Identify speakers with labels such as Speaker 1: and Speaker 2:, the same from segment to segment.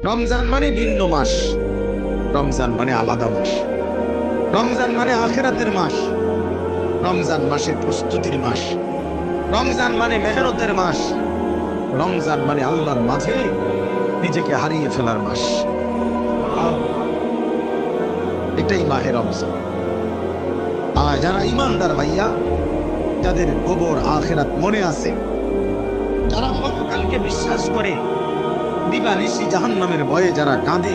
Speaker 1: রমজান মানে ভিন্ন মাস, রমজান মানে আলাদা মাস, রমজান মানে আখিরাতের মাস, রমজান মাসে প্রস্তুতির মাস, রমজান মানে মেহনতের মাস, রমজান মানে আল্লাহর মাঝে নিজেকে হারিয়ে ফেলার মাস। এটাই মাহে রমজান। আর যারা ইমানদার ভাইয়া, যাদের কবর আখিরাত মনে আছে, যারা পরকালকে বিশ্বাস করে, দিবানিশি জাহান্নামের ভয়ে যারা কাঁদে,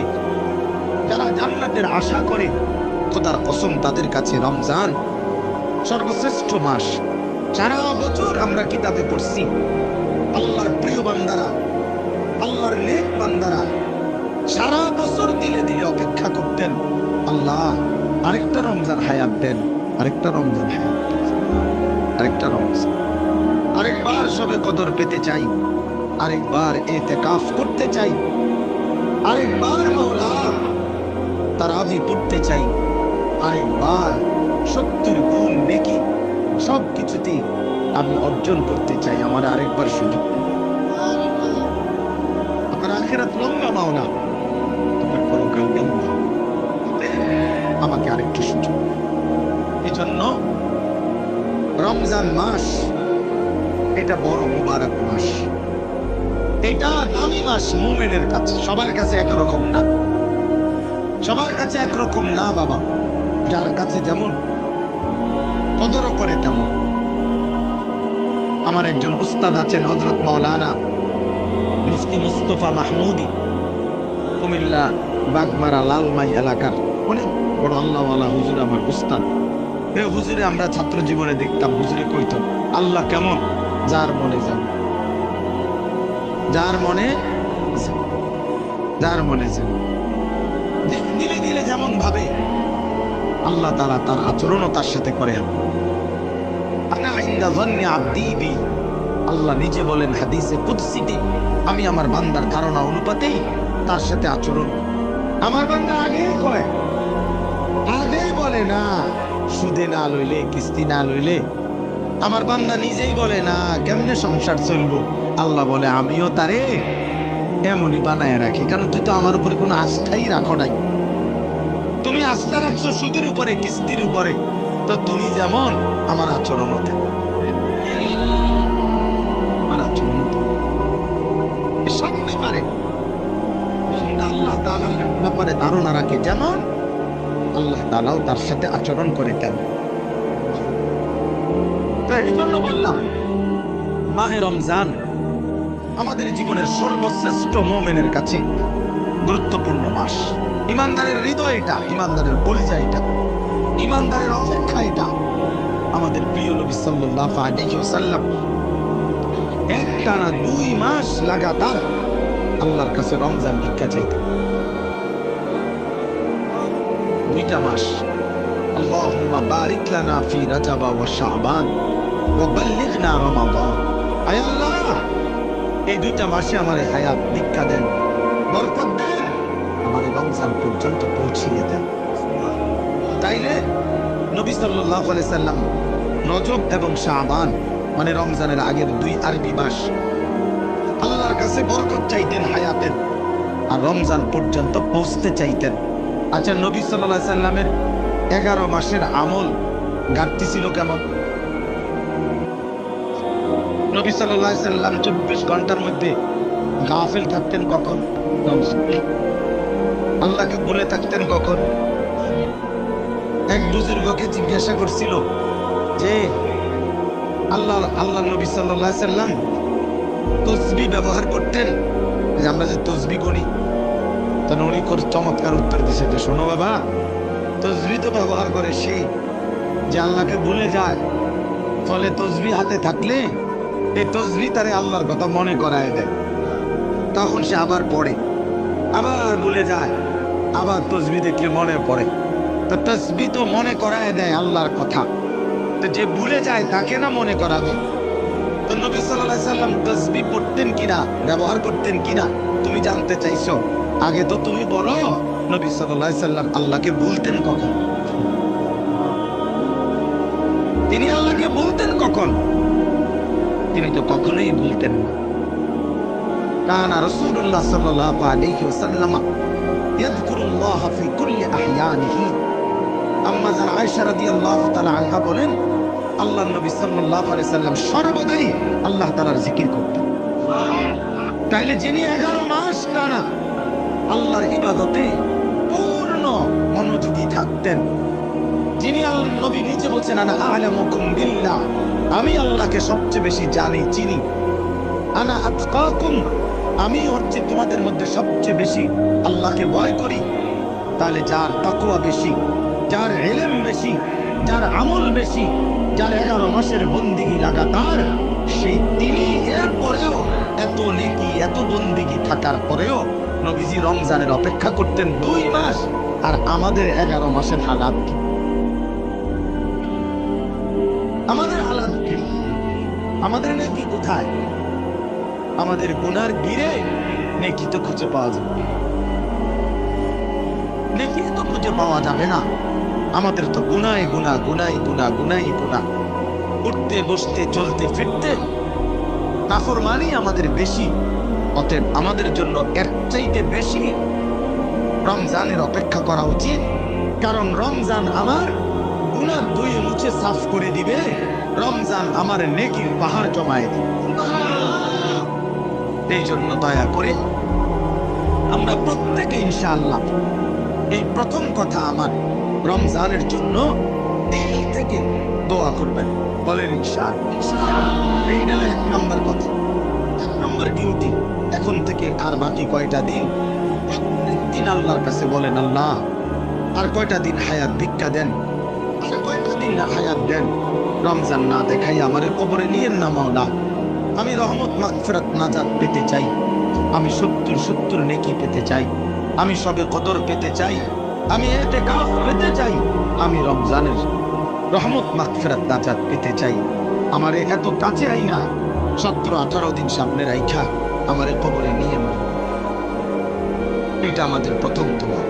Speaker 1: যারা জান্নাতের আশা করে, খোদার কসম তাদের কাছে রমজান সর্বশ্রেষ্ঠ মাস। সারা বছর আমরা কিতাবে পড়ছি আল্লাহর প্রিয় বান্দারা, আল্লাহর নেক বান্দারা সারা বছর দিলে দিলে অপেক্ষা করতেন, আল্লাহ আরেকটা রমজান হায়াত দেন, আরেকটা রমজান হায়াত দেন, আরেকটা রমজান, আরেকবার সবে কদর পেতে চাই, আরেকবার ইতিকাফ করতে চাই, আরেকবার মাওলা তারাবি পড়তে চাই, আরেকবার 70 গুণ নেকি সবকিছুতে আমি অর্জন করতে চাই। আমার আরেকবার সুযোগ, আমার আখিরাত লম্বা মাওলা, আমার পরকাল লম্বা, আমাকে আরেকটু সুযোগ। এই জন্য রমজান মাস এটা বড় মুবারক মাস, এটা দামি মাস মুমিনের কাছে। সবার কাছে একরকম না, সবার কাছে একরকম না বাবা। যার কাছে যেমন কদর করে তেমন। আমার একজন উস্তাদ আছেন হযরত মাওলানা মুফতি মুস্তাফা মাহমুদি, কুমিল্লা বাগমারা লালমাই এলাকার অনেক বড় আল্লাহওয়ালা হুজুর, আমার উস্তাদ। এই হুজুরে আমরা ছাত্র জীবনে দেখতাম, হুজুরে কইতো আল্লাহ কেমন, যার মনে যান, যার মনে যার মনে যান, দিলে দিলে যেমন ভাবে আল্লাহ তাআলা তার আচরণও তার সাথে করে। আল্লাহ নিজে বলেন হাদিসে কুদসিতে, আমি আমার বান্দার ধারণা অনুপাতেই তার সাথে আচরণ। আমার বান্দা আগে কয়, আগে বলে না, সুদে না লইলে কিস্তি না লইলে। আমার বান্দা নিজেই বলে না কেমনে সংসার চলবো, আল্লাহ বলে আমিও তারে এমনই বানায় রাখি, কারণ তুই তো আমার উপরে কোনো আস্থাই রাখো নাই। তুমি আস্থা রাখছো সুদের উপরে, কিস্তির উপরে, তো তুমি যেমন আমার আচরণ হতে, আমার আচরণ সামনে পারে আল্লাহ তাআলার ব্যাপারে ধারণা রাখে, যেমন আল্লাহ তাআলাও তার সাথে আচরণ করে তেমন। এই জন্য বললাম মাহে রমজান আমাদের জীবনের সর্বশ্রেষ্ঠ মুমিনের কাছে গুরুত্বপূর্ণ মাস। ইমানদারের হৃদয় এটা, ইমানদারের পরিচয় এটা, ইমানদারের অপেক্ষা এটা। আমাদের প্রিয় নবী সাল্লাল্লাহু আলাইহি ওয়াসাল্লাম একটানা 2 মাস লাগাতার আল্লাহর কাছে রমজান ভিক্ষা চাইতেন। 2টা মাস। আল্লাহুম্মা বারিক লানা ফি রাজাব ওয়া শাবান ওয়া বাল্লিগনা রমাদান। আয় আল্লাহ, এই 2টা মাসে আমার হায়াত ভিক্ষা দেন, বরকত দেন, আমার রমজান পর্যন্ত পৌঁছিয়ে দেন। তাইলে নবী সাল্লাল্লাহু আলাইহি সাল্লাম রজব এবং শাবান মানে রমজানের আগের 2 আরবি মাস আল্লাহর কাছে বরকত চাইতেন হায়াতের, আর রমজান পর্যন্ত পৌঁছতে চাইতেন। আচ্ছা, নবী সাল্লাল্লাহু আলাইহি সাল্লামের 11 মাসের আমল ঘাটতি ছিল কেমন? নবী সাল্লাল্লাহু আলাইহি সাল্লাম 24 ঘন্টার মধ্যে গাফিল থাকতেন কখন? আল্লাহকে ভুলে থাকতেন কখন? এক বুজুর্গকে জিজ্ঞাসা করছিল যে আল্লাহ নবী সাল্লাল্লাহু আলাইহি সাল্লাম তাসবিহ ব্যবহার করতেন, যে আমরা যে তাসবিহ করি, তখন উনি চমৎকার উত্তর দিয়েছে যে শোনো বাবা, তাসবিহ তো ব্যবহার করে সে যে আল্লাহকে ভুলে যায়, ফলে তাসবিহ হাতে থাকলে এই তাসবিহ তারে আল্লাহর কথা মনে করায় দেয়, তখন সে আবার পড়ে, আবার ভুলে যায়, আবার তাসবিহ দেখলে মনে পড়ে। তো তাসবিহ তো মনে করায় দেয় আল্লাহর কথা, তো যে ভুলে যায় তাকে না মনে করাবে। তো নবী সাল্লাল্লাহু আলাইহি সাল্লাম তাসবিহ পড়তেন কিনা, ব্যবহার করতেন কিনা তুমি জানতে চাইছো? আগে তো তুমি বলো, নবী সাল্লাল্লাহু আলাইহি সাল্লাম আল্লাহকে ভুলতেন কখন? তিনি আল্লাহকে বলতেন কখন? তিনি তো কখনোই ভুলতেন না। কানা রাসূলুল্লাহ সাল্লাল্লাহু আলাইহি ওয়াসাল্লাম ইয়াযকুরুল্লাহ ফি কুল্লি আহইয়ানিহি। আম্মা জান আয়েশা রাদিয়াল্লাহু তাআলা আনহা বলেন, আল্লাহর নবী সাল্লাল্লাহু আলাইহি সাল্লাম সর্বদাই আল্লাহ তাআলার জিকির করতেন। তাইলে যিনি 11 মাস টানা আল্লাহর ইবাদতে পূর্ণ মনোযোগী থাকতেন, যিনি আল্লাহর নবী নিজে বলছেন, আনা আ'লামুকুম বিল্লাহ, আমি আল্লাহকে সবচেয়ে বেশি জানি চিনি, আনা আতকাকুম, আমি হচ্ছে তোমাদের মধ্যে সবচেয়ে বেশি আল্লাহকে ভয় করি। তাহলে যার তাকওয়া বেশি, যার ইলম বেশি, যার আমল বেশি, যার 11 মাসের বন্দিগি লাগাতার, সেই তিনি এরপরেও এত নেকি এত বন্দিগি থাকার পরেও নবীজি রমজানের অপেক্ষা করতেন 2 মাস। আর আমাদের 11 মাসের হালাত কি? আমাদের হালাত কি? আমাদের নেকি কোথায়? আমাদের গুনার গিরে নেকি তো খুঁজে পাওয়া যাবে, নেকি তো খুঁজে পাওয়া যাবে না। আমাদের তো গুনায় গুনাহ, গুনাই গুনাহ, গুনাই গুনাহ, উঠতে বসতে চলতে ফিরতে নাফরমানি আমাদের বেশি। অতএব আমাদের জন্য এর চাইতে বেশি রমজানের অপেক্ষা করা উচিত, কারণ রমজান আমার গুনাহ ধুয়ে মুছে সাফ করে দিবে, রমজান আমার নেকির পাহাড় জমায়ে দিবে। এই জন্য দয়া করে আমরা প্রত্যেকে ইনশাআল্লাহ, এই প্রথম কথা আমার, রমজানের জন্য দিল থেকে দোয়া করবেন, বলেন ইনশাআল্লাহ। এইটা 1 নম্বর কথা, 1 নম্বর ডিউটি। এখন থেকে আর বাকি কয়টা দিন, প্রত্যেকদিন আল্লাহর কাছে বলেন, আল্লাহ আর কয়টা দিন হায়াত ভিক্ষা দেন, আর কয়টা দিন হায়াত দেন, রমজান না দেখাই আমারে কবরে নিয়েন না মাওলা। আমি রহমত মাগফিরাত নাজাত পেতে চাই, আমি 70 নেকি পেতে চাই, আমি সবে কদর পেতে চাই, আমি ইতিকাফ পেতে চাই, আমি রমজানের রহমত মাগফিরাত নাজাত পেতে চাই। আমারে এত কাছে আইনা 17-18 দিন সামনে রাইখা আমারে কবরে নিয়ে, এটা আমাদের প্রথম দোয়া।